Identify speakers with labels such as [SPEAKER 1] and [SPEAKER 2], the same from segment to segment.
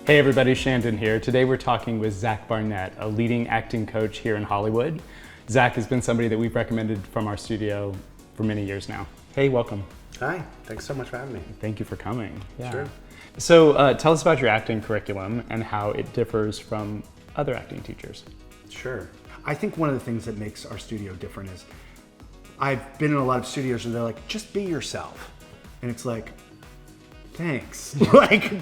[SPEAKER 1] Hey everybody, Shandon here. Today we're talking with Zak Barnett, a leading acting coach here in Hollywood. Zak has been somebody that we've recommended from our studio for many years now. Hey, welcome.
[SPEAKER 2] Hi, thanks so much for having me.
[SPEAKER 1] Thank you for coming.
[SPEAKER 2] Yeah. Sure.
[SPEAKER 1] So tell us about your acting curriculum and how it differs from other acting teachers.
[SPEAKER 2] Sure. I think one of the things that makes our studio different is I've been in a lot of studios where they're like, just be yourself. And it's like, thanks. Like,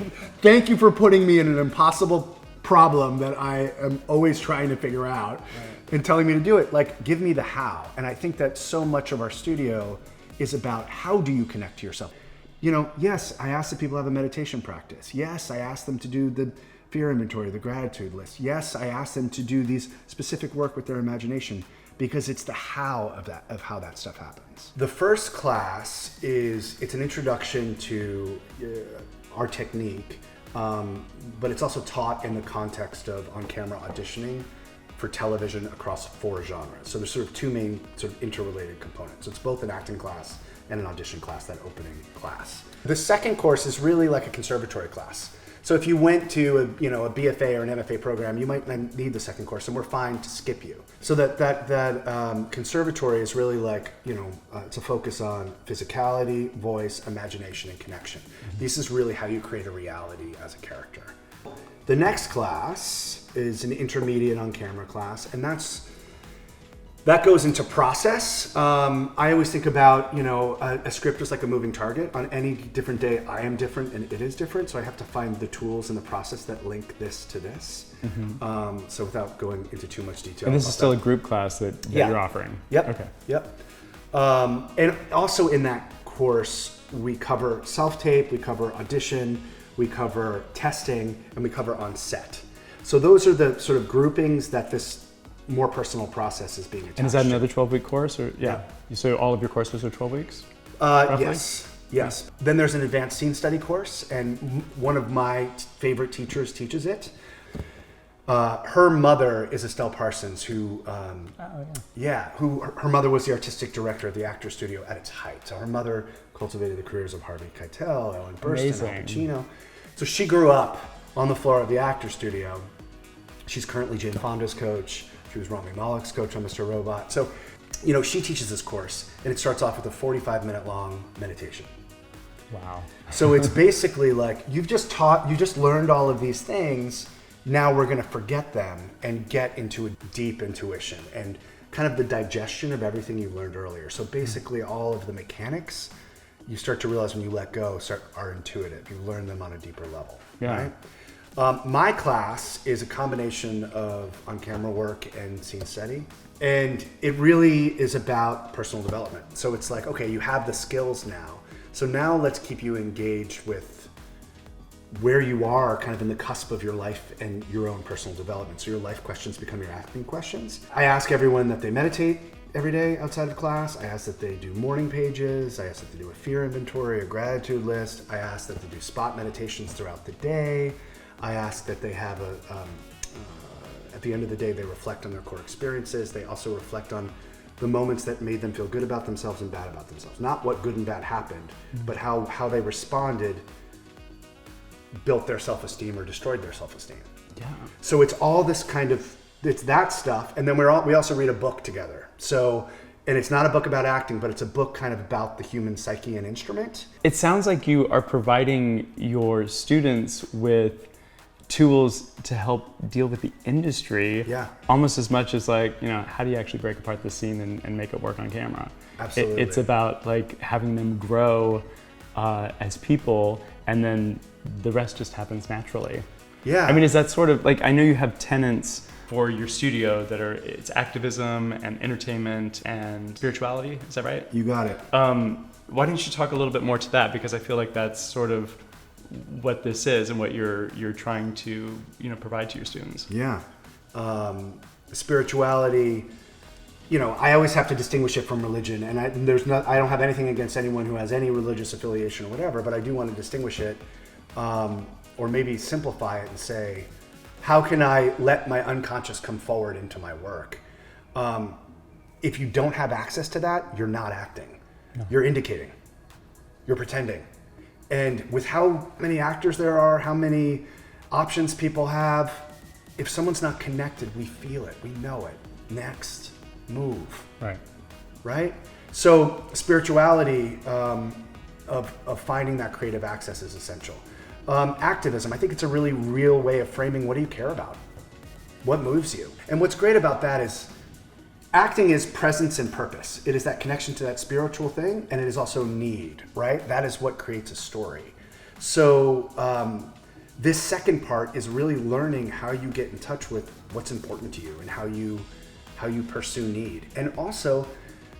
[SPEAKER 2] thank you for putting me in an impossible problem that I am always trying to figure out and telling me to do it. Like, give me the how. And I think that so much of our studio is about how do you connect to yourself. You know, yes, I ask that people have a meditation practice. Yes, I ask them to do the fear inventory, the gratitude list. Yes, I ask them to do these specific work with their imagination, because it's the how of how that stuff happens. The first class it's an introduction to our technique, but it's also taught in the context of on-camera auditioning for television across 4 genres. So there's sort of 2 main sort of interrelated components. So it's both an acting class and an audition class, that opening class. The second course is really like a conservatory class. So if you went to a BFA or an MFA program, you might need the second course, and we're fine to skip you. So that conservatory is really like, it's a focus on physicality, voice, imagination, and connection. This is really how you create a reality as a character. The next class is an intermediate on-camera class, and that goes into process. I always think about, a script is like a moving target. On any different day, I am different and it is different. So I have to find the tools and the process that link this to this. Mm-hmm. So without going into too much detail.
[SPEAKER 1] And this is still a group class that you're offering?
[SPEAKER 2] Yep.
[SPEAKER 1] Okay.
[SPEAKER 2] Yep. And also in that course, we cover self-tape, we cover audition, we cover testing, and we cover on set. So those are the sort of groupings that this more personal process is being attached to.
[SPEAKER 1] And is that another 12-week course? Or yeah. So all of your courses are 12 weeks?
[SPEAKER 2] Yes. Yeah. Then there's an advanced scene study course, and one of my favorite teachers teaches it. Her mother is Estelle Parsons, who her mother was the artistic director of the Actors Studio at its height. So her mother cultivated the careers of Harvey Keitel, Ellen Burstyn, Al Pacino. So she grew up on the floor of the Actors Studio. She's currently Jane Fonda's coach. She was Rami Malek's coach on Mr. Robot. So, she teaches this course, and it starts off with a 45-minute long meditation.
[SPEAKER 1] Wow.
[SPEAKER 2] So it's basically like, you just learned all of these things. Now we're going to forget them and get into a deep intuition and kind of the digestion of everything you learned earlier. So basically all of the mechanics, you start to realize when you let go, are intuitive. You learn them on a deeper level.
[SPEAKER 1] Yeah.
[SPEAKER 2] Right? My class is a combination of on-camera work and scene study. And it really is about personal development. So it's like, okay, you have the skills now. So now let's keep you engaged with where you are kind of in the cusp of your life and your own personal development. So your life questions become your acting questions. I ask everyone that they meditate every day outside of class. I ask that they do morning pages. I ask that they do a fear inventory, a gratitude list. I ask that they do spot meditations throughout the day. I ask that they have at the end of the day, they reflect on their core experiences. They also reflect on the moments that made them feel good about themselves and bad about themselves. Not what good and bad happened, but how they responded built their self-esteem or destroyed their self-esteem.
[SPEAKER 1] Yeah.
[SPEAKER 2] So it's all this it's that stuff. And then we also read a book together. So, and it's not a book about acting, but it's a book kind of about the human psyche and instrument.
[SPEAKER 1] It sounds like you are providing your students with tools to help deal with the industry, almost as much as like, how do you actually break apart the scene and make it work on camera?
[SPEAKER 2] Absolutely.
[SPEAKER 1] It's about like having them grow as people, and then the rest just happens naturally.
[SPEAKER 2] Yeah.
[SPEAKER 1] I mean, is that sort of like, I know you have tenets for your studio that it's activism and entertainment and spirituality, is that right?
[SPEAKER 2] You got it.
[SPEAKER 1] Why don't you talk a little bit more to that? Because I feel like that's sort of what this is and what you're trying to provide to your students.
[SPEAKER 2] Yeah. Spirituality, I always have to distinguish it from religion, and I don't have anything against anyone who has any religious affiliation or whatever, but I do want to distinguish it, or maybe simplify it and say, how can I let my unconscious come forward into my work? If you don't have access to that, you're not acting. No. You're indicating. You're pretending. And with how many actors there are, how many options people have. If someone's not connected, we feel it, we know it. Next, move. Right? So spirituality of finding that creative access is essential. Activism, I think it's a really real way of framing what do you care about? What moves you? And what's great about that is acting is presence and purpose. It is that connection to that spiritual thing, and it is also need, right? That is what creates a story. So this second part is really learning how you get in touch with what's important to you and how you pursue need. And also,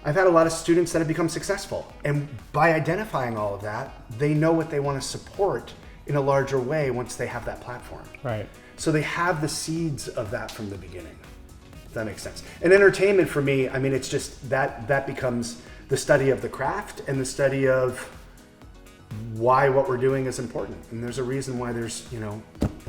[SPEAKER 2] I've had a lot of students that have become successful, and by identifying all of that, they know what they want to support in a larger way once they have that platform.
[SPEAKER 1] Right.
[SPEAKER 2] So they have the seeds of that from the beginning. If that makes sense. And entertainment for me, I mean, it's just that becomes the study of the craft and the study of why what we're doing is important. And there's a reason why there's,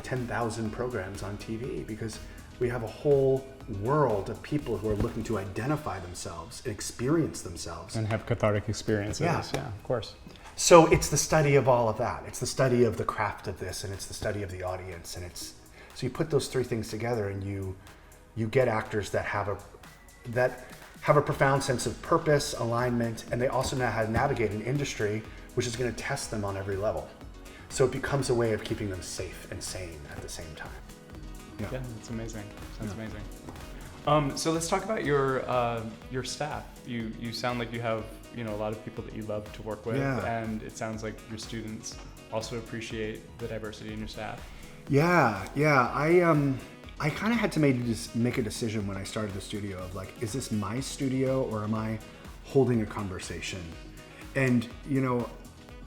[SPEAKER 2] 10,000 programs on TV, because we have a whole world of people who are looking to identify themselves and experience themselves.
[SPEAKER 1] And have cathartic experiences. Yeah, of course.
[SPEAKER 2] So it's the study of all of that. It's the study of the craft of this, and it's the study of the audience. And so you put those three things together, and you get actors that have a profound sense of purpose, alignment, and they also know how to navigate an industry which is going to test them on every level. So it becomes a way of keeping them safe and sane at the same time.
[SPEAKER 1] Yeah, that's amazing. Sounds amazing. So let's talk about your staff. You sound like you have a lot of people that you love to work with, and it sounds like your students also appreciate the diversity in your staff.
[SPEAKER 2] Yeah. I kind of had to make a decision when I started the studio of like, is this my studio or am I holding a conversation? And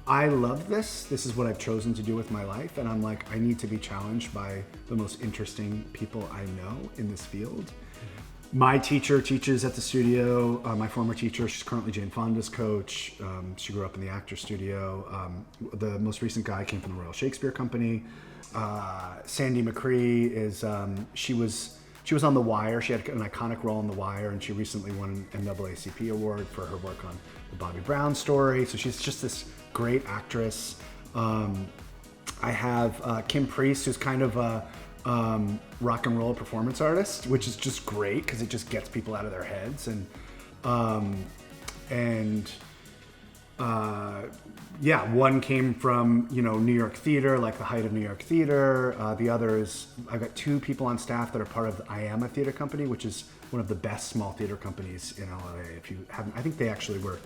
[SPEAKER 2] I love this. This is what I've chosen to do with my life. And I'm like, I need to be challenged by the most interesting people I know in this field. My teacher teaches at the studio. My former teacher, she's currently Jane Fonda's coach. She grew up in the Actors Studio. The most recent guy came from the Royal Shakespeare Company. Sandy McCree is, she was on The Wire. She had an iconic role in The Wire, and she recently won an NAACP award for her work on the Bobby Brown story. So she's just this great actress. I have Kim Priest, who's kind of a rock and roll performance artist, which is just great because it just gets people out of their heads. One came from New York theater, like the height of New York theater. The other is, I've got two people on staff that are part of the I Am a Theater Company, which is one of the best small theater companies in LA. If you haven't, I think they actually were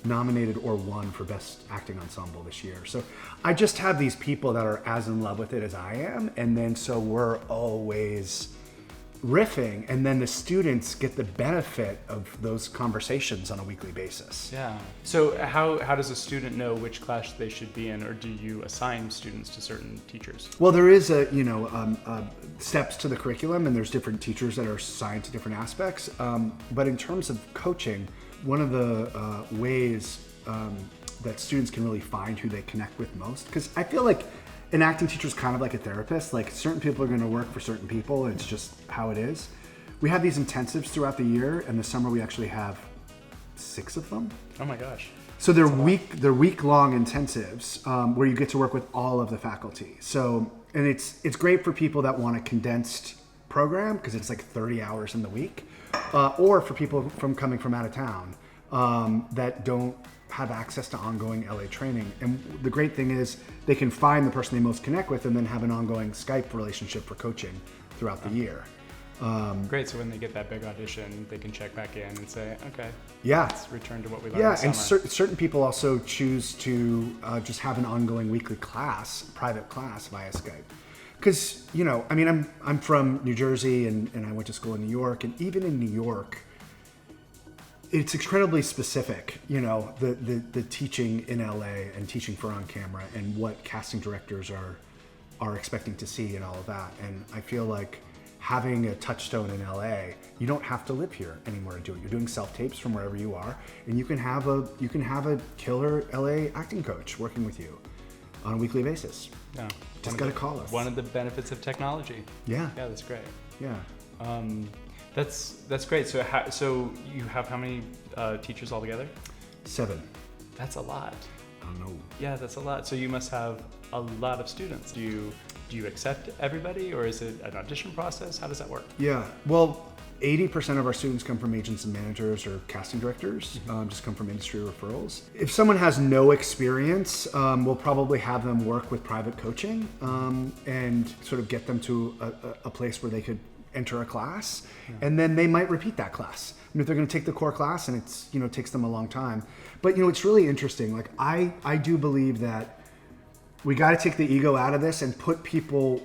[SPEAKER 2] nominated or won for Best Acting Ensemble this year. So I just have these people that are as in love with it as I am, and then so we're always riffing, and then the students get the benefit of those conversations on a weekly basis.
[SPEAKER 1] Yeah. So how does a student know which class they should be in, or do you assign students to certain teachers?
[SPEAKER 2] Well, there is steps to the curriculum, and there's different teachers that are assigned to different aspects. But in terms of coaching, one of the ways that students can really find who they connect with most, because I feel like an acting teacher is kind of like a therapist. Like, certain people are going to work for certain people. It's just how it is. We have these intensives throughout the year, and this summer we actually have 6 of them.
[SPEAKER 1] Oh my gosh!
[SPEAKER 2] So they're week-long intensives where you get to work with all of the faculty. So, and it's great for people that want a condensed program because it's like 30 hours in the week, or for people coming from out of town that don't have access to ongoing LA training. And the great thing is they can find the person they most connect with and then have an ongoing Skype relationship for coaching throughout the year.
[SPEAKER 1] Great, so when they get that big audition, they can check back in and say, okay,
[SPEAKER 2] yeah,
[SPEAKER 1] let's return to what we learned
[SPEAKER 2] and
[SPEAKER 1] this summer.
[SPEAKER 2] Certain people also choose to just have an ongoing weekly class, private class via Skype. Because, I'm from New Jersey and I went to school in New York, and even in New York, it's incredibly specific, the teaching in LA and teaching for on camera and what casting directors are expecting to see and all of that. And I feel like having a touchstone in LA, you don't have to live here anymore to do it. You're doing self-tapes from wherever you are, and you can have a killer LA acting coach working with you on a weekly basis.
[SPEAKER 1] Yeah.
[SPEAKER 2] Just got to call us.
[SPEAKER 1] One of the benefits of technology.
[SPEAKER 2] Yeah.
[SPEAKER 1] Yeah, that's great.
[SPEAKER 2] Yeah.
[SPEAKER 1] That's great. So you have how many teachers altogether?
[SPEAKER 2] 7.
[SPEAKER 1] That's a lot.
[SPEAKER 2] I don't know.
[SPEAKER 1] Yeah, that's a lot. So you must have a lot of students. Do you do you accept everybody, or is it an audition process? How does that work?
[SPEAKER 2] Yeah, well, 80% of our students come from agents and managers or casting directors, just come from industry referrals. If someone has no experience, we'll probably have them work with private coaching and sort of get them to a place where they could enter a class, and then they might repeat that class. I mean, if they're going to take the core class, and it's, it takes them a long time. But it's really interesting. Like I do believe that we got to take the ego out of this and put people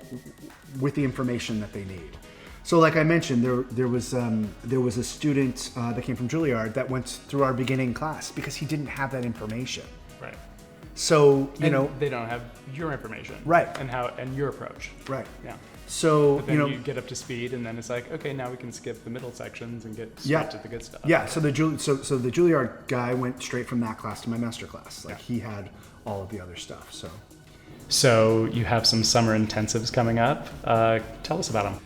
[SPEAKER 2] with the information that they need. So like I mentioned, there was a student that came from Juilliard that went through our beginning class because he didn't have that information.
[SPEAKER 1] Right.
[SPEAKER 2] So
[SPEAKER 1] they don't have your information.
[SPEAKER 2] Right.
[SPEAKER 1] And your approach.
[SPEAKER 2] Right.
[SPEAKER 1] Yeah.
[SPEAKER 2] So
[SPEAKER 1] but then you get up to speed, and then it's like, okay, now we can skip the middle sections and get straight to the good stuff.
[SPEAKER 2] Yeah. So the Juilliard guy went straight from that class to my master class. Like he had all of the other stuff.
[SPEAKER 1] So you have some summer intensives coming up. Tell us about them.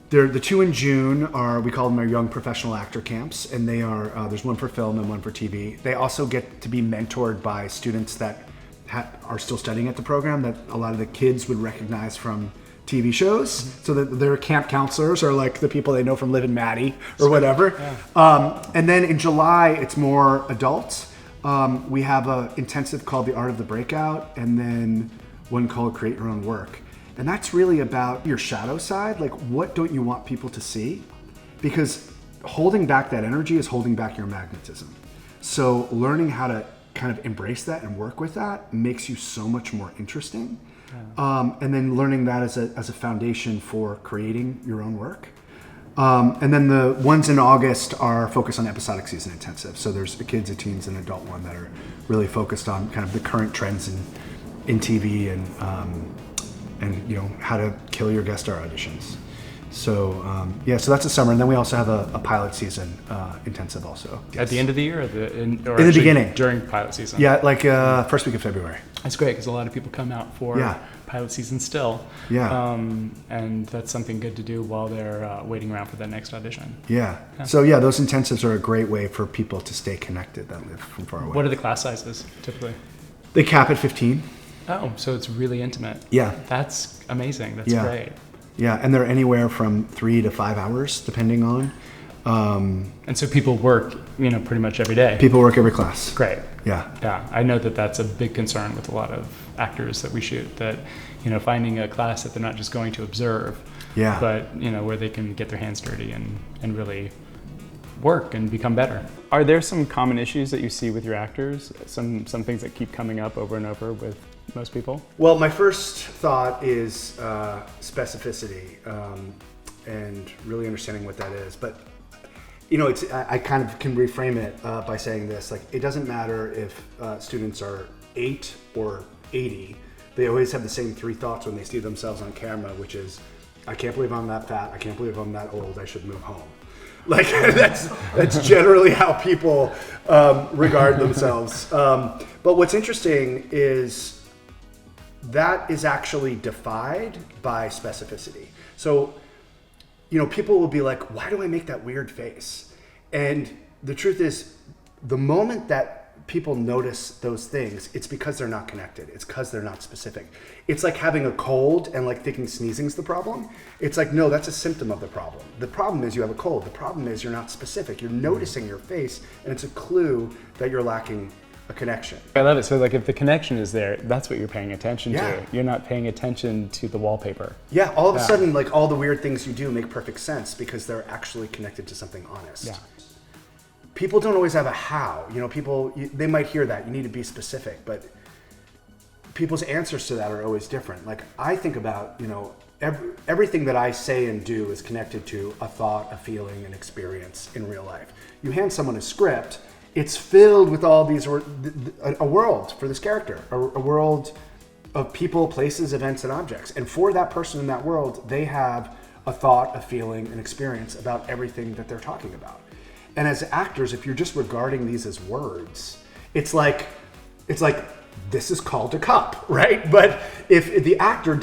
[SPEAKER 2] The 2 in June we call them our young professional actor camps, and they are, there's one for film and one for TV. They also get to be mentored by students that are still studying at the program that a lot of the kids would recognize from TV shows. So that their camp counselors are like the people they know from Liv and Maddie or whatever. Yeah. And then in July, it's more adults. We have an intensive called The Art of the Breakout, and then one called Create Your Own Work. And that's really about your shadow side. Like, what don't you want people to see? Because holding back that energy is holding back your magnetism. So learning how to kind of embrace that and work with that makes you so much more interesting. Yeah. And then learning that as a foundation for creating your own work. And then the ones in August are focused on episodic season intensive. So there's a kids, a teens, and adult one that are really focused on kind of the current trends in TV and how to kill your guest star auditions. So so that's the summer, and then we also have a pilot season intensive also.
[SPEAKER 1] At the end of the year,
[SPEAKER 2] in the beginning
[SPEAKER 1] during pilot season.
[SPEAKER 2] Yeah, like first week of February.
[SPEAKER 1] That's great because a lot of people come out for pilot season still.
[SPEAKER 2] Yeah.
[SPEAKER 1] And that's something good to do while they're waiting around for that next audition.
[SPEAKER 2] Yeah. So those intensives are a great way for people to stay connected that live from far away.
[SPEAKER 1] What are the class sizes typically?
[SPEAKER 2] They cap at 15.
[SPEAKER 1] Oh, so it's really intimate.
[SPEAKER 2] Yeah.
[SPEAKER 1] That's amazing. That's great.
[SPEAKER 2] Yeah, and they're anywhere from 3 to 5 hours, depending on.
[SPEAKER 1] And so people work, pretty much every day.
[SPEAKER 2] People work every class.
[SPEAKER 1] Great.
[SPEAKER 2] Yeah.
[SPEAKER 1] Yeah, I know that that's a big concern with a lot of actors that we shoot, that, finding a class that they're not just going to observe, but, where they can get their hands dirty and really work and become better. Are there some common issues that you see with your actors? Some things that keep coming up over and over with most people?
[SPEAKER 2] Well, my first thought is specificity and really understanding what that is. But I kind of can reframe it by saying this: like, it doesn't matter if students are 8 or 80. They always have the same 3 thoughts when they see themselves on camera, which is, I can't believe I'm that fat. I can't believe I'm that old. I should move home. Like that's generally how people regard themselves. But what's interesting is that is actually defied by specificity. So, people will be like, why do I make that weird face? And the truth is, the moment that people notice those things, it's because they're not connected. It's because they're not specific. It's like having a cold and like thinking sneezing's the problem. It's like, no, that's a symptom of the problem. The problem is you have a cold. The problem is you're not specific. You're noticing your face, and it's a clue that you're lacking a connection.
[SPEAKER 1] I love it. So like if the connection is there, that's what you're paying attention to. You're not paying attention to the wallpaper.
[SPEAKER 2] Yeah, all of a sudden, like, all the weird things you do make perfect sense because they're actually connected to something honest.
[SPEAKER 1] Yeah.
[SPEAKER 2] People don't always have a how. They might hear that. You need to be specific, but people's answers to that are always different. Like, I think about, everything that I say and do is connected to a thought, a feeling, an experience in real life. You hand someone a script, it's filled with all these, a world for this character, a world of people, places, events, and objects. And for that person in that world, they have a thought, a feeling, an experience about everything that they're talking about. And as actors, if you're just regarding these as words, it's like this is called a cup, right? But if the actor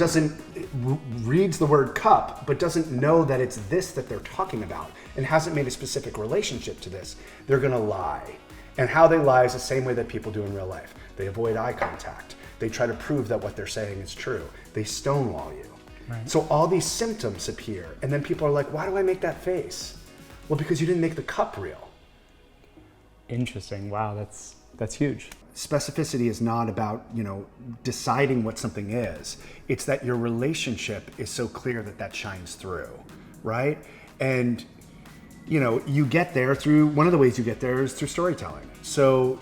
[SPEAKER 2] reads the word cup, but doesn't know that it's this that they're talking about and hasn't made a specific relationship to this, they're gonna lie. And how they lie is the same way that people do in real life. They avoid eye contact. They try to prove that what they're saying is true. They stonewall you.
[SPEAKER 1] Right.
[SPEAKER 2] So all these symptoms appear, and then people are like, why do I make that face? Well, because you didn't make the cup real.
[SPEAKER 1] Interesting. Wow, that's huge.
[SPEAKER 2] Specificity is not about, deciding what something is. It's that your relationship is so clear that shines through, right? And, you get there through, one of the ways you get there is through storytelling. So,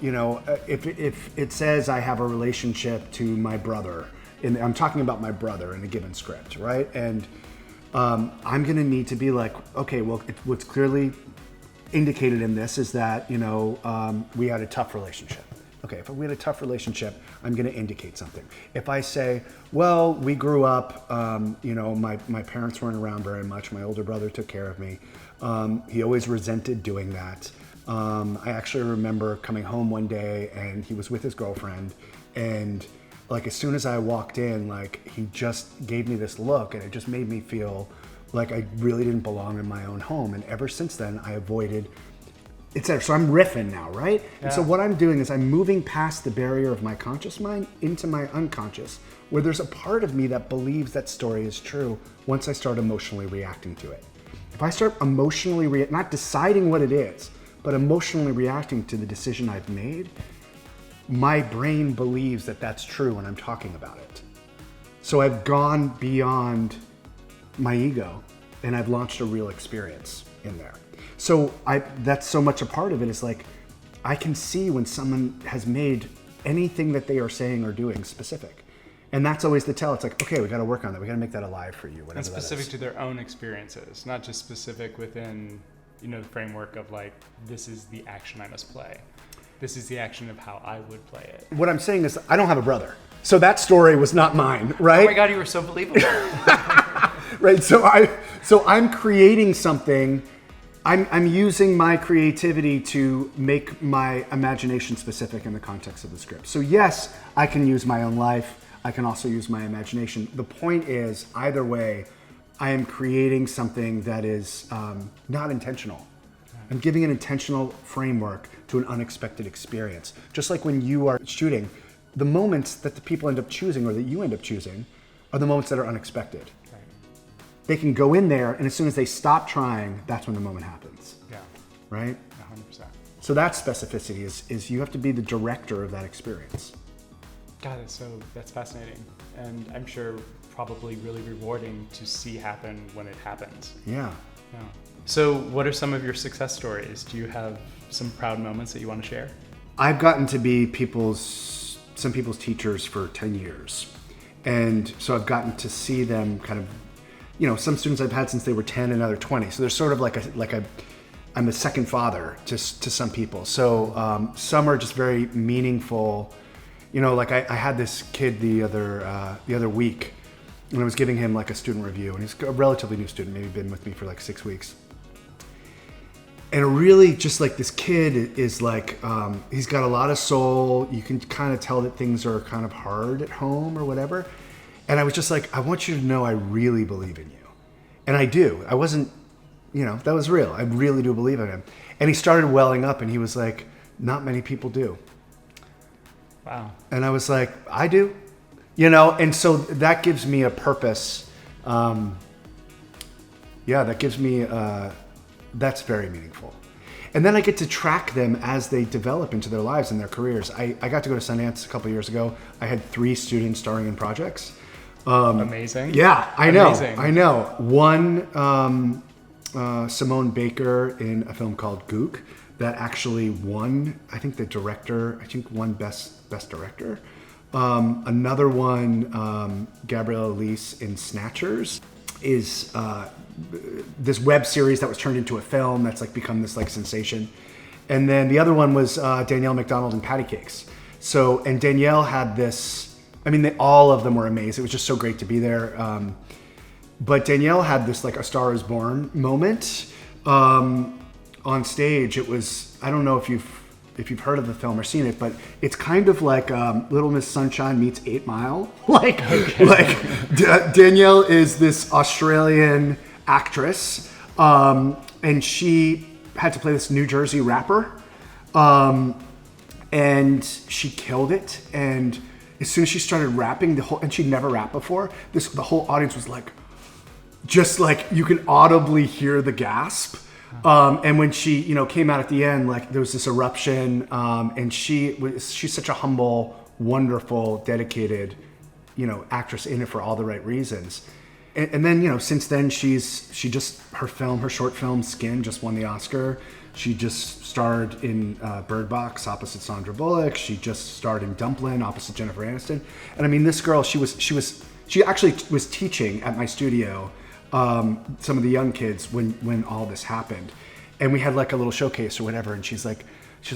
[SPEAKER 2] if it says I have a relationship to my brother, and I'm talking about my brother in a given script, right? And I'm gonna need to be like, okay, well, what's clearly indicated in this is that, we had a tough relationship. Okay, if we had a tough relationship, I'm gonna indicate something. If I say, well, we grew up, my parents weren't around very much, my older brother took care of me. He always resented doing that. I actually remember coming home one day and he was with his girlfriend, and like as soon as I walked in, like he just gave me this look, and it just made me feel like I really didn't belong in my own home. And ever since then, I avoided, etc. So I'm riffing now, right? Yeah. And so what I'm doing is I'm moving past the barrier of my conscious mind into my unconscious, where there's a part of me that believes that story is true once I start emotionally reacting to it. If I start emotionally, not deciding what it is, but emotionally reacting to the decision I've made, my brain believes that that's true when I'm talking about it. So I've gone beyond my ego and I've launched a real experience in there. So that's so much a part of it, is like, I can see when someone has made anything that they are saying or doing specific. And that's always the tell. It's like, okay, we got to work on that. We got to make that alive for you.
[SPEAKER 1] And specific to their own experiences, not just specific within, the framework of like, this is the action I must play. This is the action of how I would play it.
[SPEAKER 2] What I'm saying is, I don't have a brother. So that story was not mine, right?
[SPEAKER 1] Oh my God, you were so believable.
[SPEAKER 2] Right, so I'm creating something. I'm using my creativity to make my imagination specific in the context of the script. So yes, I can use my own life. I can also use my imagination. The point is, either way, I am creating something that is not intentional. I'm giving an intentional framework to an unexpected experience. Just like when you are shooting, the moments that the people end up choosing or that you end up choosing are the moments that are unexpected. Right. They can go in there, and as soon as they stop trying, that's when the moment happens.
[SPEAKER 1] Yeah.
[SPEAKER 2] Right?
[SPEAKER 1] 100%.
[SPEAKER 2] So that's specificity, is you have to be the director of that experience.
[SPEAKER 1] God, that's fascinating. And I'm sure probably really rewarding to see happen when it happens.
[SPEAKER 2] Yeah.
[SPEAKER 1] Yeah. So what are some of your success stories? Do you have some proud moments that you want to share?
[SPEAKER 2] I've gotten to be some people's teachers for 10 years. And so I've gotten to see them kind of, some students I've had since they were 10 and other 20. So they're sort of I'm a second father to some people. So some are just very meaningful. I had this kid the other week, and I was giving him like a student review, and he's a relatively new student, maybe been with me for like 6 weeks. And really just like this kid is like, he's got a lot of soul. You can kind of tell that things are kind of hard at home or whatever. And I was just like, I want you to know I really believe in you. And I do. I wasn't, that was real. I really do believe in him. And he started welling up, and he was like, not many people do.
[SPEAKER 1] Wow. And
[SPEAKER 2] I was like, I do, and so that gives me a purpose. That gives me, that's very meaningful. And then I get to track them as they develop into their lives and their careers. I got to go to Sundance a couple of years ago. I had 3 students starring in projects.
[SPEAKER 1] Amazing.
[SPEAKER 2] Yeah, I know.
[SPEAKER 1] Amazing.
[SPEAKER 2] I know. One, Simone Baker in a film called Gook that actually won, I think won Best Director. Another one, Gabrielle Elise in Snatchers, is this web series that was turned into a film that's like become this like sensation. And then the other one was Danielle McDonald in Patty Cakes. So, and Danielle had this, all of them were amazing. It was just so great to be there. But Danielle had this like A Star Is Born moment on stage. It was, I don't know if you've heard of the film or seen it, but it's kind of like Little Miss Sunshine meets 8 Mile. Danielle is this Australian actress, and she had to play this New Jersey rapper, and she killed it. And as soon as she started rapping, and she'd never rapped before, the whole audience was like, just like, you can audibly hear the gasp. And when she, came out at the end, like there was this eruption, and she's such a humble, wonderful, dedicated, actress in it for all the right reasons. And then, since then her short film Skin just won the Oscar. She just starred in Bird Box opposite Sandra Bullock. She just starred in Dumplin' opposite Jennifer Aniston. And I mean, this girl, she actually was teaching at my studio, some of the young kids when all this happened. And we had like a little showcase or whatever. And she's like,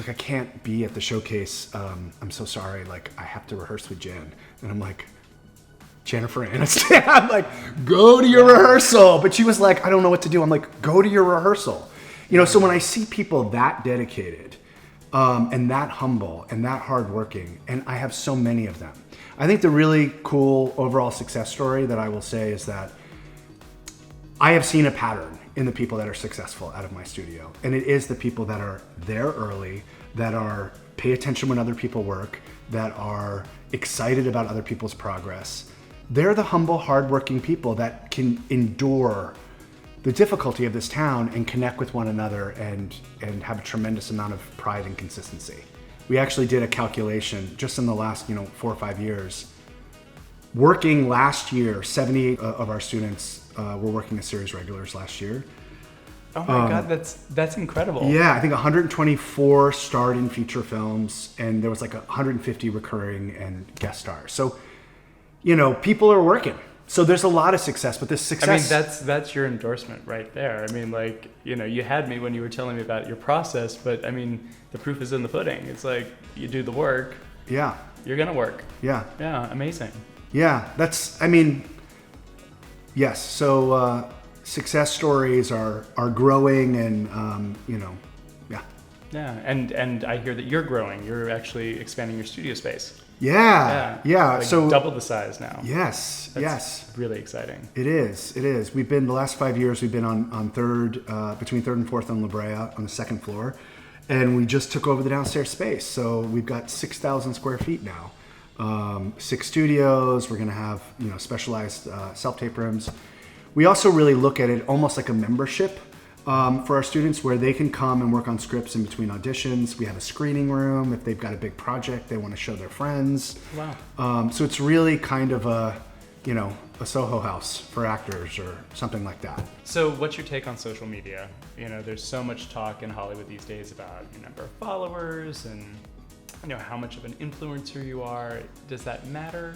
[SPEAKER 2] I can't be at the showcase. I'm so sorry. Like, I have to rehearse with Jen. And I'm like, Jennifer Aniston. I'm like, go to your rehearsal. But she was like, I don't know what to do. I'm like, go to your rehearsal. So when I see people that dedicated, and that humble and that hardworking, and I have so many of them, I think the really cool overall success story that I will say is that I have seen a pattern in the people that are successful out of my studio. And it is the people that are there early, that are pay attention when other people work, that are excited about other people's progress. They're the humble, hardworking people that can endure the difficulty of this town and connect with one another and have a tremendous amount of pride and consistency. We actually did a calculation just in the last 4 or 5 years. Working last year, 78 of our students were working as series regulars last year.
[SPEAKER 1] Oh my God, that's incredible.
[SPEAKER 2] Yeah, I think 124 starred in feature films, and there was like 150 recurring and guest stars. So, people are working. So there's a lot of success, but this success...
[SPEAKER 1] I mean, that's your endorsement right there. I mean, like, you had me when you were telling me about your process, but I mean, the proof is in the pudding. It's like, you do the work.
[SPEAKER 2] Yeah.
[SPEAKER 1] You're going to work.
[SPEAKER 2] Yeah.
[SPEAKER 1] Yeah, amazing.
[SPEAKER 2] Yeah, yes. So success stories are growing and, yeah.
[SPEAKER 1] Yeah, and I hear that you're growing. You're actually expanding your studio space.
[SPEAKER 2] Yeah. Like so
[SPEAKER 1] double the size now.
[SPEAKER 2] Yes.
[SPEAKER 1] That's really exciting.
[SPEAKER 2] It is. We've been the last 5 years. We've been on third, between third and fourth on La Brea on the second floor, and we just took over the downstairs space. So we've got 6,000 square feet now. 6 studios. We're gonna have specialized self-tape rooms. We also really look at it almost like a membership. For our students, where they can come and work on scripts in between auditions. We have a screening room if they've got a big project they want to show their friends.
[SPEAKER 1] Wow.
[SPEAKER 2] So it's really kind of a Soho house for actors or something like that.
[SPEAKER 1] So what's your take on social media? There's so much talk in Hollywood these days about your number of followers and how much of an influencer you are. Does that matter?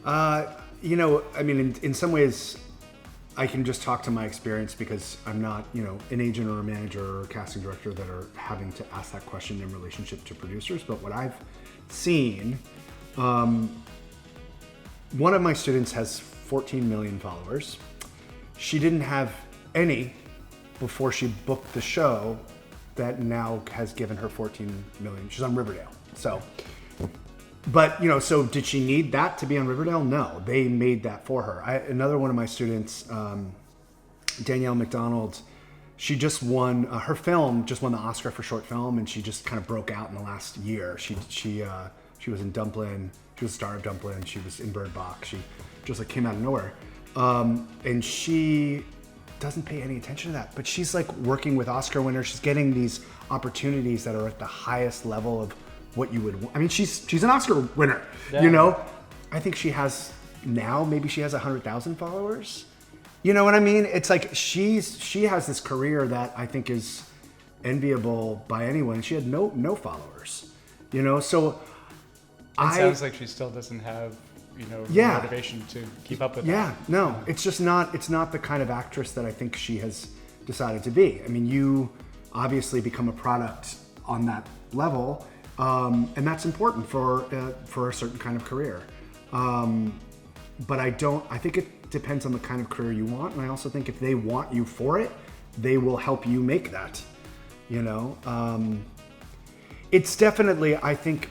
[SPEAKER 2] I mean, in some ways, I can just talk to my experience because I'm not, an agent or a manager or a casting director that are having to ask that question in relationship to producers. But what I've seen, one of my students has 14 million followers. She didn't have any before she booked the show that now has given her 14 million. She's on Riverdale. So, but, so did she need that to be on Riverdale? No, they made that for her. Another one of my students, Danielle McDonald, she just won, her film just won the Oscar for short film, and she just kind of broke out in the last year. She was in Dumplin', she was a star of Dumplin', she was in Bird Box, she just came out of nowhere. And she doesn't pay any attention to that, but she's working with Oscar winners, she's getting these opportunities that are at the highest level of what you would want. I mean, she's an Oscar winner,
[SPEAKER 1] Yeah.
[SPEAKER 2] I think she has now, maybe she has 100,000 followers. You know what I mean? It's like she has this career that I think is enviable by anyone. She had no followers, so
[SPEAKER 1] It sounds like she still doesn't have, motivation to keep up with that.
[SPEAKER 2] Yeah, no, it's just not, it's not the kind of actress that I think she has decided to be. I mean, you obviously become a product on that level. And that's important for a certain kind of career. But I think it depends on the kind of career you want. And I also think if they want you for it, they will help you make that, It's definitely, I think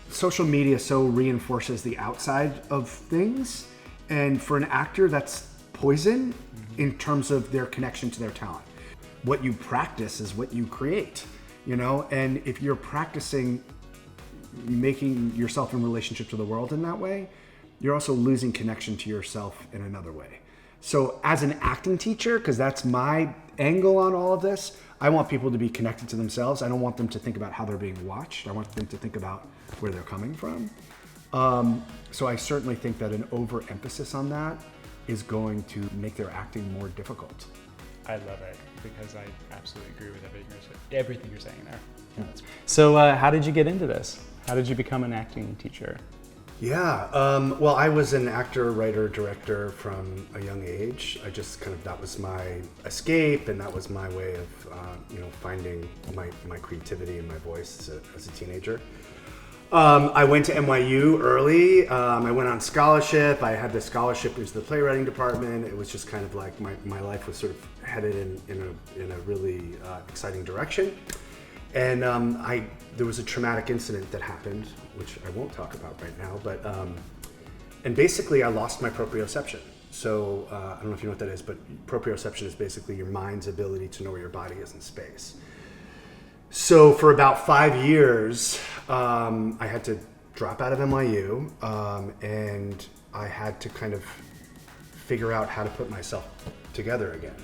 [SPEAKER 2] social media so reinforces the outside of things. And for an actor, that's poison in terms of their connection to their talent. What you practice is what you create, and if you're practicing making yourself in relationship to the world in that way, you're also losing connection to yourself in another way. So as an acting teacher, because that's my angle on all of this, I want people to be connected to themselves. I don't want them to think about how they're being watched. I want them to think about where they're coming from. So I certainly think that an overemphasis on that is going to make their acting more difficult.
[SPEAKER 1] I love it, because I absolutely agree with everything you're saying there. Yeah. So how did you get into this? How did you become an acting teacher?
[SPEAKER 2] Yeah, well, I was an actor, writer, director from a young age. I just that was my escape, and that was my way of, finding my creativity and my voice as a teenager. I went to NYU early. I went on scholarship. I had the scholarship into the playwriting department. It was just kind of like my life was sort of headed in a really exciting direction. And there was a traumatic incident that happened, which I won't talk about right now, but and basically I lost my proprioception. So I don't know if you know what that is, but proprioception is basically your mind's ability to know where your body is in space. So for about 5 years, I had to drop out of NYU, and I had to kind of figure out how to put myself together again.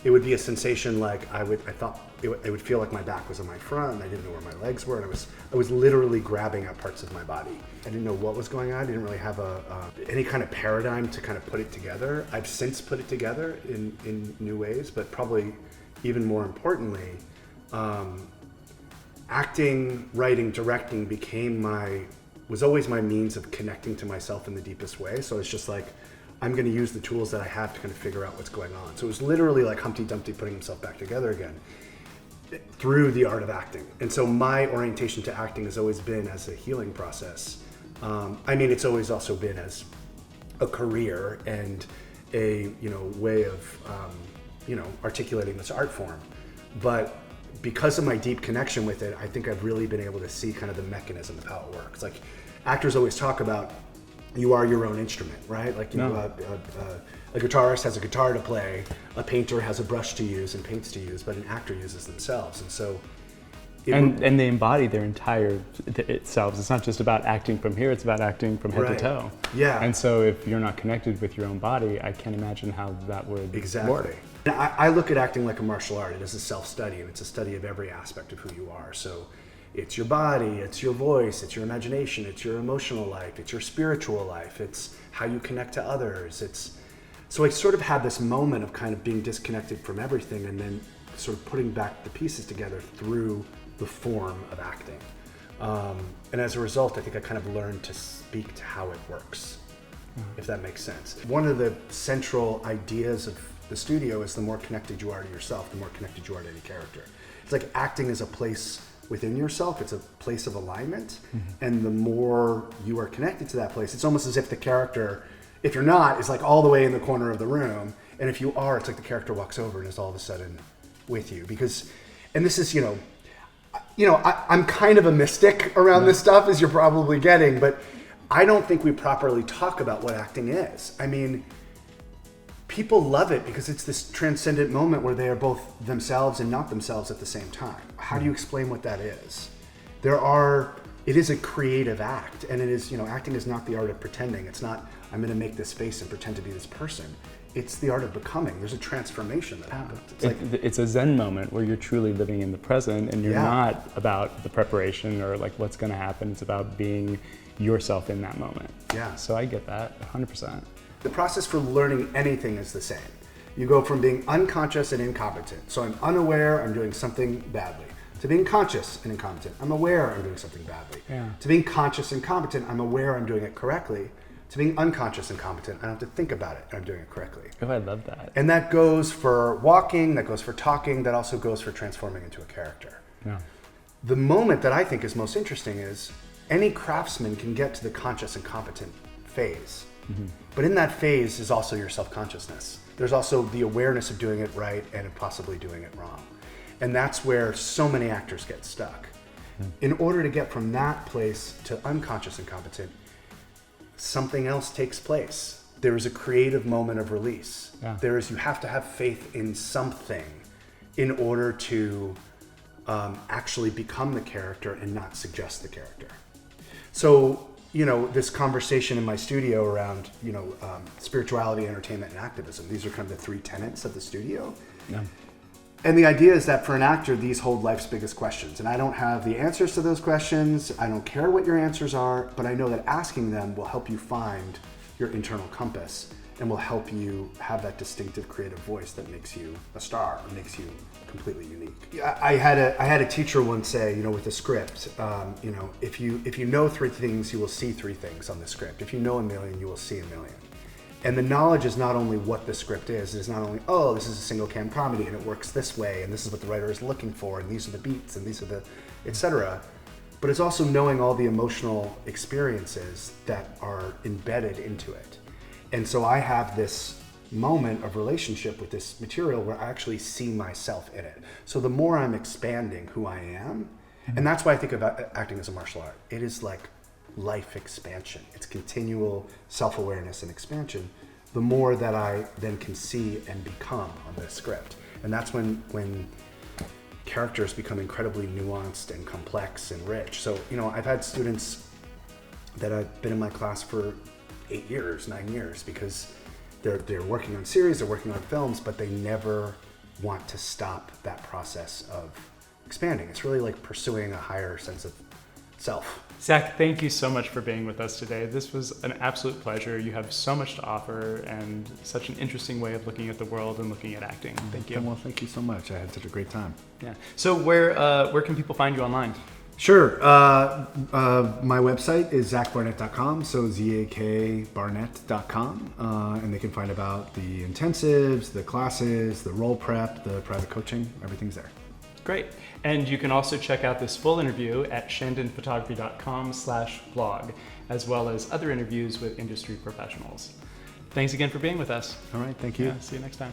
[SPEAKER 2] It would be a sensation like I thought it would feel like my back was on my front, and I didn't know where my legs were, and I was literally grabbing at parts of my body. I didn't know what was going on. I didn't really have any kind of paradigm to kind of put it together. I've since put it together in new ways, but probably even more importantly, acting, writing, directing was always my means of connecting to myself in the deepest way. So it's just like, I'm going to use the tools that I have to kind of figure out what's going on. So it was literally like Humpty Dumpty putting himself back together again through the art of acting. And so my orientation to acting has always been as a healing process. It's always also been as a career and a way of articulating this art form. But because of my deep connection with it, I think I've really been able to see kind of the mechanism of how it works. Like actors always talk about, you are your own instrument, right? Like a guitarist has a guitar to play, a painter has a brush to use and paints to use, but an actor uses themselves. And so
[SPEAKER 1] and they embody their entire selves. It's not just about acting from here, it's about acting from head to toe.
[SPEAKER 2] Yeah.
[SPEAKER 1] And so if you're not connected with your own body, I can't imagine how that would work.
[SPEAKER 2] I look at acting like a martial art. It is a self-study, and it's a study of every aspect of who you are. So it's your body, it's your voice, it's your imagination, it's your emotional life, it's your spiritual life, it's how you connect to others. So I sort of had this moment of kind of being disconnected from everything and then sort of putting back the pieces together through the form of acting. And as a result, I think I kind of learned to speak to how it works, if that makes sense. One of the central ideas of the studio is the more connected you are to yourself, the more connected you are to any character. It's like acting is a place within yourself, it's a place of alignment, and the more you are connected to that place, it's almost as if the character, if you're not, is like all the way in the corner of the room, and if you are, it's like the character walks over and is all of a sudden with you. Because, and this is, I'm kind of a mystic around this stuff, as you're probably getting, but I don't think we properly talk about what acting is. I mean, people love it because it's this transcendent moment where they are both themselves and not themselves at the same time. How do you explain what that is? It is a creative act, and it is, acting is not the art of pretending. It's not, I'm going to make this face and pretend to be this person. It's the art of becoming. There's a transformation that happens.
[SPEAKER 1] It's a Zen moment where you're truly living in the present, and you're not about the preparation or like what's going to happen. It's about being yourself in that moment.
[SPEAKER 2] Yeah.
[SPEAKER 1] So I get that 100%.
[SPEAKER 2] The process for learning anything is the same. You go from being unconscious and incompetent. So I'm unaware I'm doing something badly, to being conscious and incompetent. I'm aware I'm doing something badly.
[SPEAKER 1] Yeah.
[SPEAKER 2] To being conscious and competent, I'm aware I'm doing it correctly. To being unconscious and competent, I don't have to think about it and I'm doing it correctly.
[SPEAKER 1] Oh, I love that.
[SPEAKER 2] And that goes for walking, that goes for talking, that also goes for transforming into a character.
[SPEAKER 1] Yeah.
[SPEAKER 2] The moment that I think is most interesting is any craftsman can get to the conscious and competent phase. But in that phase is also your self-consciousness. There's also the awareness of doing it right and of possibly doing it wrong. And that's where so many actors get stuck. In order to get from that place to unconscious and competent, something else takes place. There is a creative moment of release.
[SPEAKER 1] Yeah.
[SPEAKER 2] You have to have faith in something in order to actually become the character and not suggest the character. So, this conversation in my studio around, spirituality, entertainment, and activism, these are kind of the 3 tenets of the studio.
[SPEAKER 1] Yeah.
[SPEAKER 2] And the idea is that for an actor, these hold life's biggest questions. And I don't have the answers to those questions. I don't care what your answers are, but I know that asking them will help you find your internal compass and will help you have that distinctive creative voice that makes you a star, or makes you completely unique. I had a teacher once say, with the script, if you know 3 things, you will see 3 things on the script. If you know 1,000,000, you will see 1,000,000. And the knowledge is not only what the script is. It's not only, this is a single cam comedy and it works this way and this is what the writer is looking for and these are the beats and these are the, etc. But it's also knowing all the emotional experiences that are embedded into it. And so I have this moment of relationship with this material where I actually see myself in it. So the more I'm expanding who I am, and that's why I think about acting as a martial art. It is like life expansion. It's continual self-awareness and expansion. The more that I then can see and become on this script. And that's when characters become incredibly nuanced and complex and rich. So, I've had students that have been in my class for 8 years, 9 years, because they're working on series, they're working on films, but they never want to stop that process of expanding. It's really like pursuing a higher sense of self.
[SPEAKER 1] Zak, thank you so much for being with us today. This was an absolute pleasure. You have so much to offer and such an interesting way of looking at the world and looking at acting. Thank you.
[SPEAKER 2] Well, thank you so much. I had such a great time.
[SPEAKER 1] Yeah. So where can people find you online?
[SPEAKER 2] Sure. My website is zakbarnett.com, so zakbarnett.com, and they can find about the intensives, the classes, the role prep, the private coaching, everything's there.
[SPEAKER 1] Great. And you can also check out this full interview at shandonphotography.com/blog, as well as other interviews with industry professionals. Thanks again for being with us.
[SPEAKER 2] All right. Thank you.
[SPEAKER 1] Yeah, see you next time.